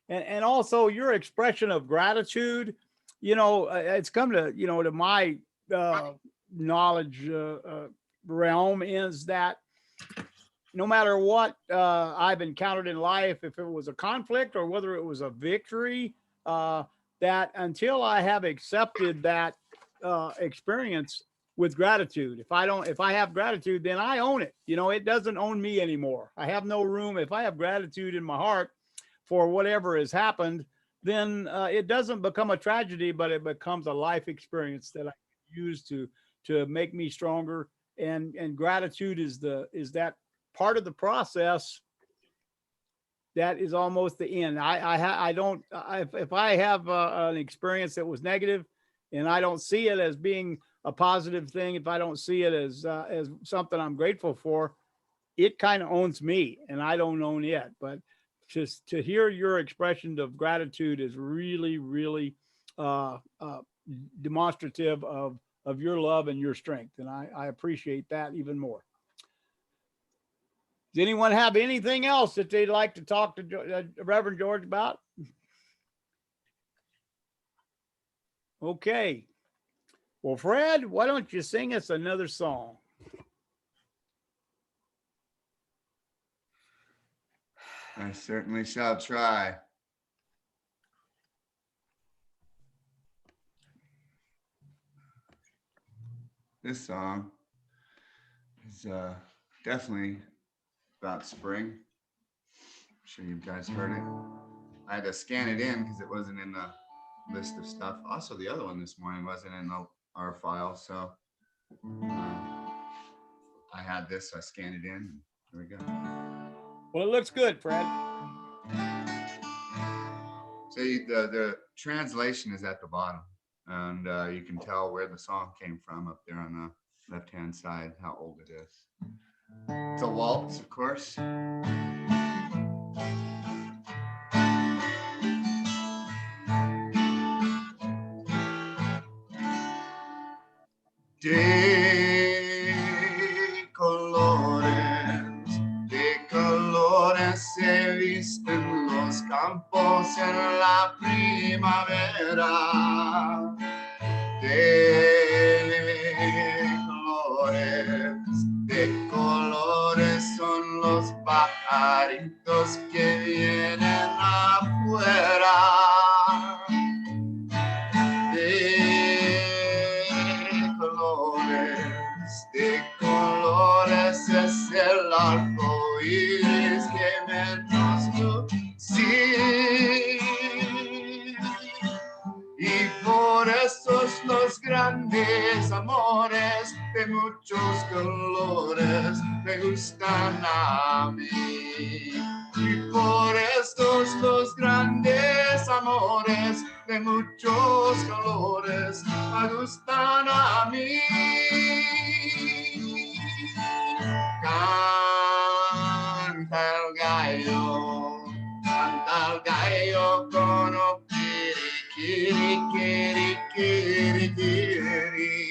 [SPEAKER 1] and also your expression of gratitude. You know, it's come to, you know, to my knowledge realm is that no matter what I've encountered in life, if it was a conflict or whether it was a victory, that until I have accepted that experience with gratitude, if I have gratitude, then I own it. You know, it doesn't own me anymore. I have no room. If I have gratitude in my heart for whatever has happened, then it doesn't become a tragedy, but it becomes a life experience that I can use to make me stronger. And gratitude is that part of the process that is almost the end. If I have an experience that was negative and I don't see it as being a positive thing, if I don't see it as something I'm grateful for, it kind of owns me and I don't own it. But just to hear your expression of gratitude is really, really demonstrative of your love and your strength. And I appreciate that even more. Does anyone have anything else that they'd like to talk to Reverend George about? Okay. Well, Fred, why don't you sing us another song?
[SPEAKER 4] I certainly shall try. This song is definitely about spring. I'm sure you guys heard it. I had to scan it in because it wasn't in the list of stuff. Also, the other one this morning wasn't in our file, so I had this, so I scanned it in. Here we go.
[SPEAKER 1] Well, it looks good, Fred.
[SPEAKER 4] So the translation is at the bottom, and you can tell where the song came from up there on the left-hand side, how old it is. It's a waltz, of course. De colores se visten los campos en la primavera. De colores son los pajaritos que vienen afuera. De colores es el arco iris que menos sí. Y por esos los grandes amores de muchos colores me gustan a mí. Y por estos los grandes amores de muchos colores me gustan a mí. Canta el gallo con un kiri, kiri, kiri, kiri.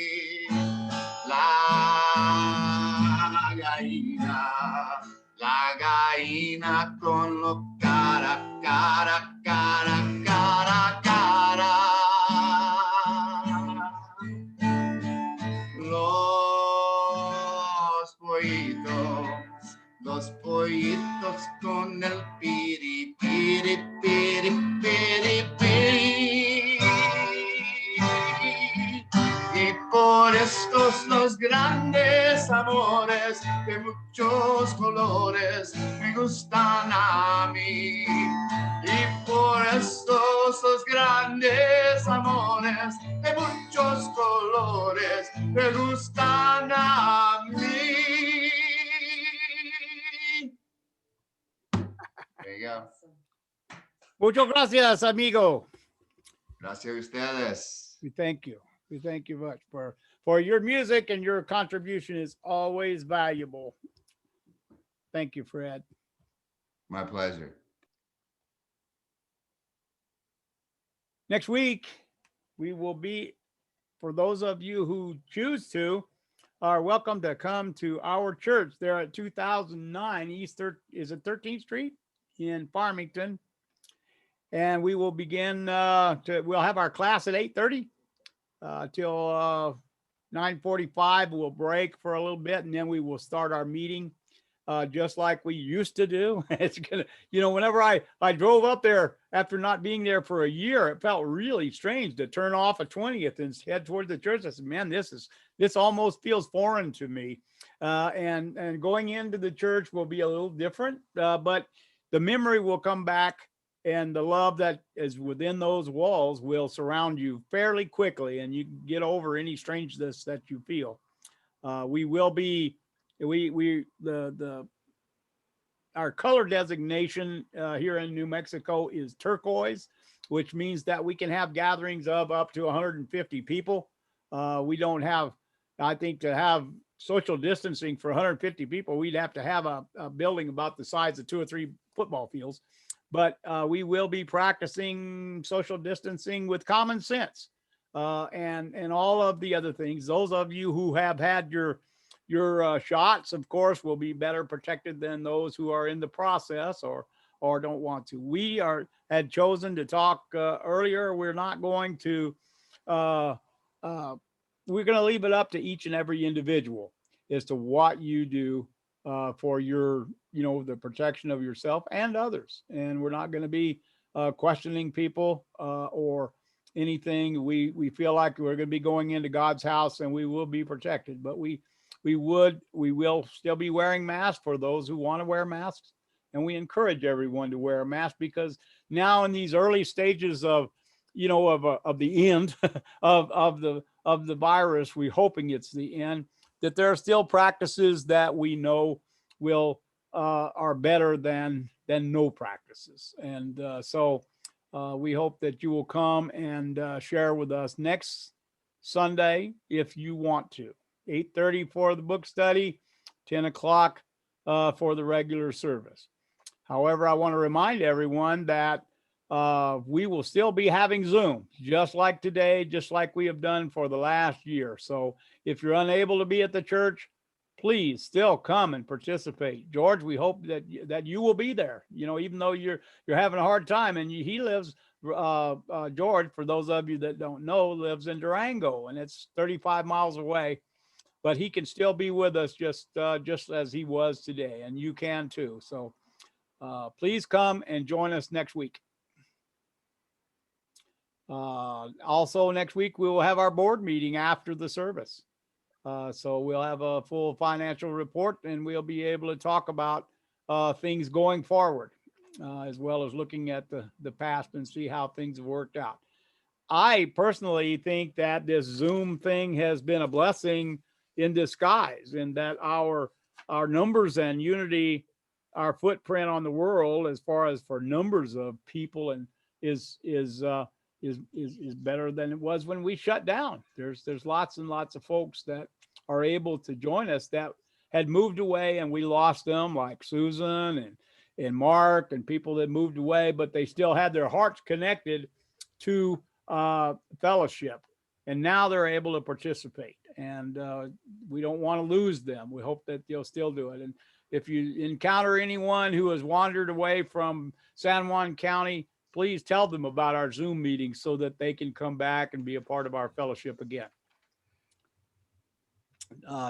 [SPEAKER 4] La gallina con lo cara, cara, cara, cara, cara. grandes amores de muchos colores me gustan a mí. Y por estos grandes amores de muchos colores me gustan a mí. There you go.
[SPEAKER 1] Muchas gracias, amigo.
[SPEAKER 4] Gracias a ustedes.
[SPEAKER 1] We thank you. We thank you much for your music, and your contribution is always valuable. Thank you, Fred.
[SPEAKER 4] My pleasure.
[SPEAKER 1] Next week, we will be, for those of you who choose to, are welcome to come to our church there at 2009 East, is it 13th Street in Farmington. And we will begin, we'll have our class at 8:30 till 9:45. We'll break for a little bit, and then we will start our meeting just like we used to do. It's gonna, whenever I drove up there after not being there for a year, it felt really strange to turn off a 20th and head towards the church. I said, man, this almost feels foreign to me. And going into the church will be a little different, but the memory will come back, and the love that is within those walls will surround you fairly quickly, and you get over any strangeness that you feel. We will be, our color designation here in New Mexico is turquoise, which means that we can have gatherings of up to 150 people. We don't have, I think, to have social distancing for 150 people, we'd have to have a building about the size of 2 or 3 football fields. But we will be practicing social distancing with common sense and all of the other things. Those of you who have had your shots, of course, will be better protected than those who are in the process or don't want to. We had chosen to talk earlier. We're not going to, we're going to leave it up to each and every individual as to what you do for your, the protection of yourself and others. And we're not going to be questioning people or anything. We feel like we're going to be going into God's house, and we will be protected, but we will still be wearing masks for those who want to wear masks. And we encourage everyone to wear a mask, because now in these early stages of the end of the virus, we're hoping it's the end, that there are still practices that we know are better than no practices. And so we hope that you will come and share with us next Sunday if you want to. 8:30 for the book study, 10 o'clock for the regular service. However, I want to remind everyone that we will still be having Zoom, just like today, just like we have done for the last year. So if you're unable to be at the church, please still come and participate. George, we hope that you will be there, even though you're having a hard time. And he lives, George, for those of you that don't know, lives in Durango, and it's 35 miles away. But he can still be with us just as he was today, and you can too. So please come and join us next week. Also next week, we will have our board meeting after the service. So we'll have a full financial report, and we'll be able to talk about things going forward, as well as looking at the past and see how things have worked out. I personally think that this Zoom thing has been a blessing in disguise, and that our numbers and unity, our footprint on the world as far as for numbers of people, and is better than it was when we shut down. There's lots and lots of folks that are able to join us that had moved away, and we lost them, like Susan and Mark, and people that moved away, but they still had their hearts connected to fellowship, and now they're able to participate, and we don't want to lose them. We hope that they'll still do it. And if you encounter anyone who has wandered away from San Juan County, please tell them about our Zoom meetings so that they can come back and be a part of our fellowship again.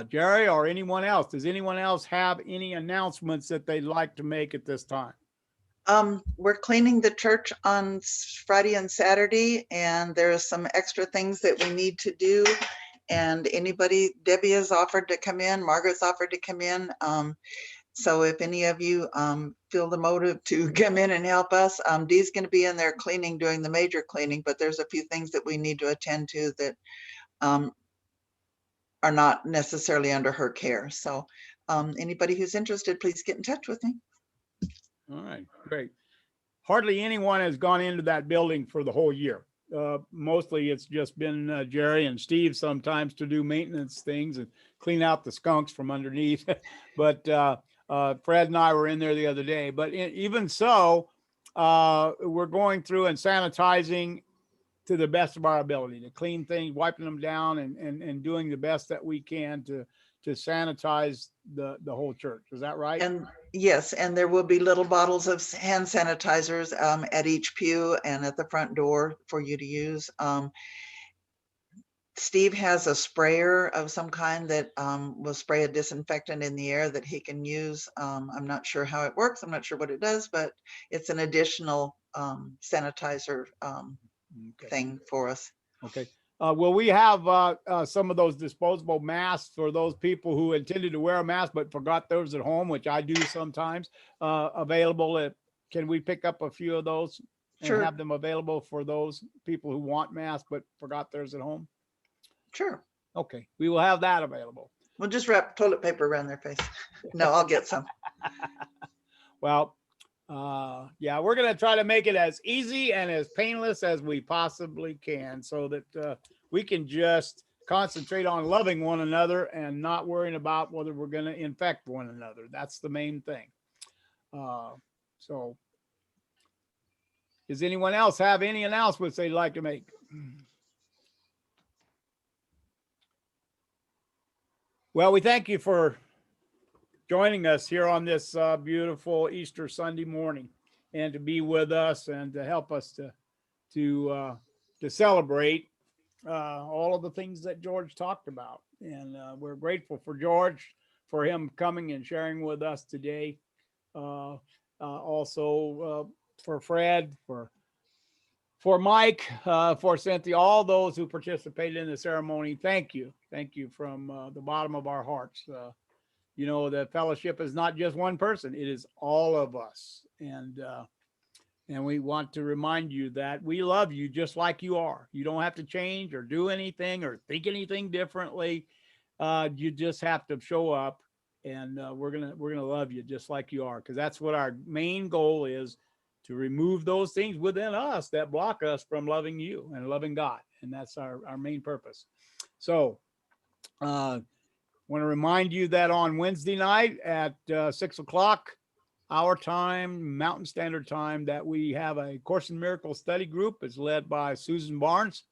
[SPEAKER 1] Jerry or anyone else, does anyone else have any announcements that they'd like to make at this time?
[SPEAKER 2] We're cleaning the church on Friday and Saturday, and there are some extra things that we need to do. And anybody, Debbie has offered to come in, Margaret's offered to come in. So if any of you feel the motive to come in and help us, Dee's going to be in there cleaning, doing the major cleaning, but there's a few things that we need to attend to that are not necessarily under her care. So anybody who's interested, please get in touch with me.
[SPEAKER 1] All right, great. Hardly anyone has gone into that building for the whole year. Mostly it's just been Jerry and Steve sometimes to do maintenance things and clean out the skunks from underneath. But Fred and I were in there the other day. But even so, we're going through and sanitizing to the best of our ability to clean things, wiping them down and doing the best that we can to sanitize the whole church. Is that right?
[SPEAKER 2] And yes, and there will be little bottles of hand sanitizers at each pew and at the front door for you to use. Steve has a sprayer of some kind that will spray a disinfectant in the air that he can use. I'm not sure how it works. I'm not sure what it does, but it's an additional sanitizer thing for us.
[SPEAKER 1] Okay. Will we have some of those disposable masks for those people who intended to wear a mask but forgot those at home, which I do sometimes, available? Can we pick up a few of those and
[SPEAKER 2] Sure.
[SPEAKER 1] have them available for those people who want masks but forgot theirs at home?
[SPEAKER 2] Sure.
[SPEAKER 1] Okay, we will have that available.
[SPEAKER 2] We'll just wrap toilet paper around their face. No, I'll get some.
[SPEAKER 1] Well, yeah, we're going to try to make it as easy and as painless as we possibly can so that we can just concentrate on loving one another and not worrying about whether we're going to infect one another. That's the main thing. So does anyone else have any announcements they'd like to make? Well, we thank you for joining us here on this beautiful Easter Sunday morning and to be with us and to help us to celebrate all of the things that George talked about. And we're grateful for George, for him coming and sharing with us today. Also for Fred, for Mike, for Cynthia, all those who participated in the ceremony. Thank you. Thank you from the bottom of our hearts. You know, the fellowship is not just one person, it is all of us. And we want to remind you that we love you just like you are. You don't have to change or do anything or think anything differently. You just have to show up, and we're gonna love you just like you are, because that's what our main goal is, to remove those things within us that block us from loving you and loving God. And that's our main purpose. So want to remind you that on Wednesday night at 6 o'clock our time, Mountain Standard Time, that we have a Course in Miracles study group. It's led by Susan Barnes.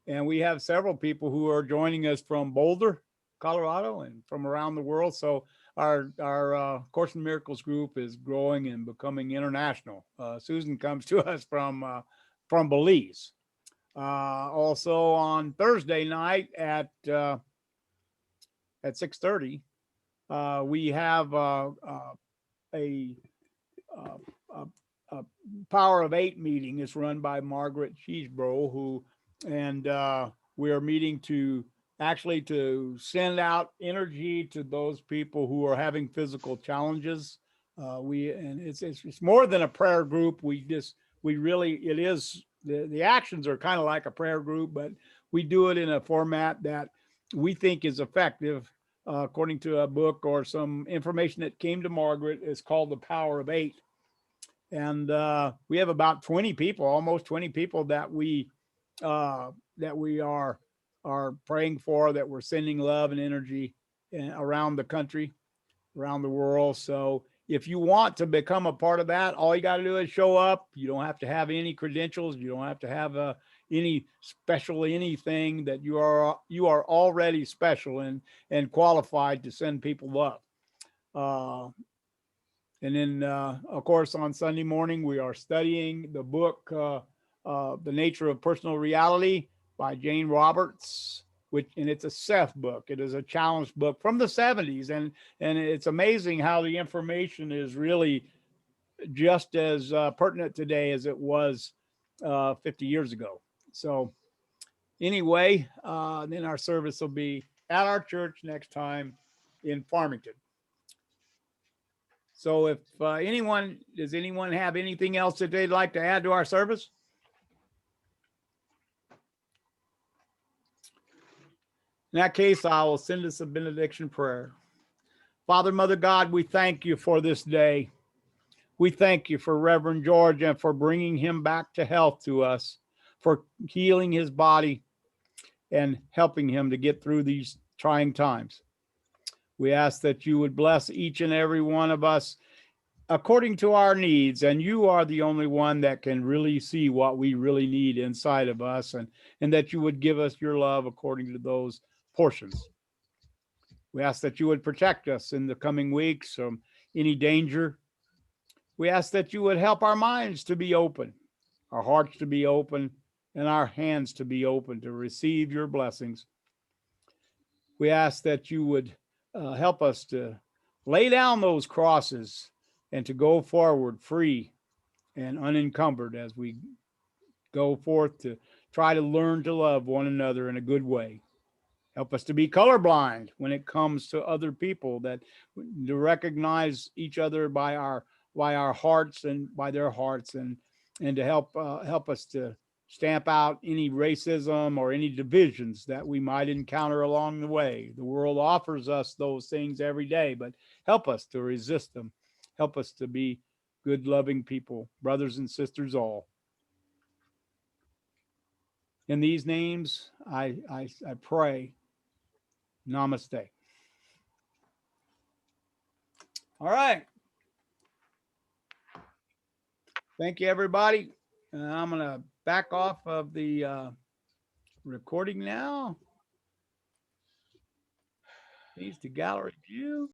[SPEAKER 1] And we have several people who are joining us from Boulder, Colorado, and from around the world. So our Course in Miracles group is growing and becoming international. Susan comes to us from Belize. Also on Thursday night at 6:30, we have a Power of Eight meeting. It's run by Margaret Cheesebro, and we are meeting to send out energy to those people who are having physical challenges. It's more than a prayer group. The actions are kind of like a prayer group, but we do it in a format that we think is effective. According to a book or some information that came to Margaret, it's called The Power of Eight. And we have about 20 people, almost 20 people that we are praying for, that we're sending love and energy around the country, around the world. So if you want to become a part of that, all you got to do is show up. You don't have to have any credentials. You don't have to have any special anything. That you are already special and qualified to send people love. And then, of course, on Sunday morning, we are studying the book, The Nature of Personal Reality by Jane Roberts, and it's a Seth book. It is a challenge book from the 70s. And it's amazing how the information is really just as pertinent today as it was 50 years ago. So Anyway, then our service will be at our church next time in Farmington. So if does anyone have anything else that they'd like to add to our service? In that case, I will send us a benediction prayer. Father, Mother God, we thank you for this day. We thank you for Reverend George and for bringing him back to health to us, for healing his body and helping him to get through these trying times. We ask that you would bless each and every one of us according to our needs, and you are the only one that can really see what we really need inside of us, and that you would give us your love according to those portions. We ask that you would protect us in the coming weeks from any danger. We ask that you would help our minds to be open, our hearts to be open, and our hands to be open to receive your blessings. We ask that you would help us to lay down those crosses and to go forward free and unencumbered as we go forth to try to learn to love one another in a good way. Help us to be colorblind when it comes to other people, that to recognize each other by our hearts and by their hearts, and to help us to stamp out any racism or any divisions that we might encounter along the way. The world offers us those things every day, but help us to resist them. Help us to be good, loving people, brothers and sisters all. In these names, I pray. Namaste. All right. Thank you, everybody. I'm going to back off of the recording now. Please to gallery view.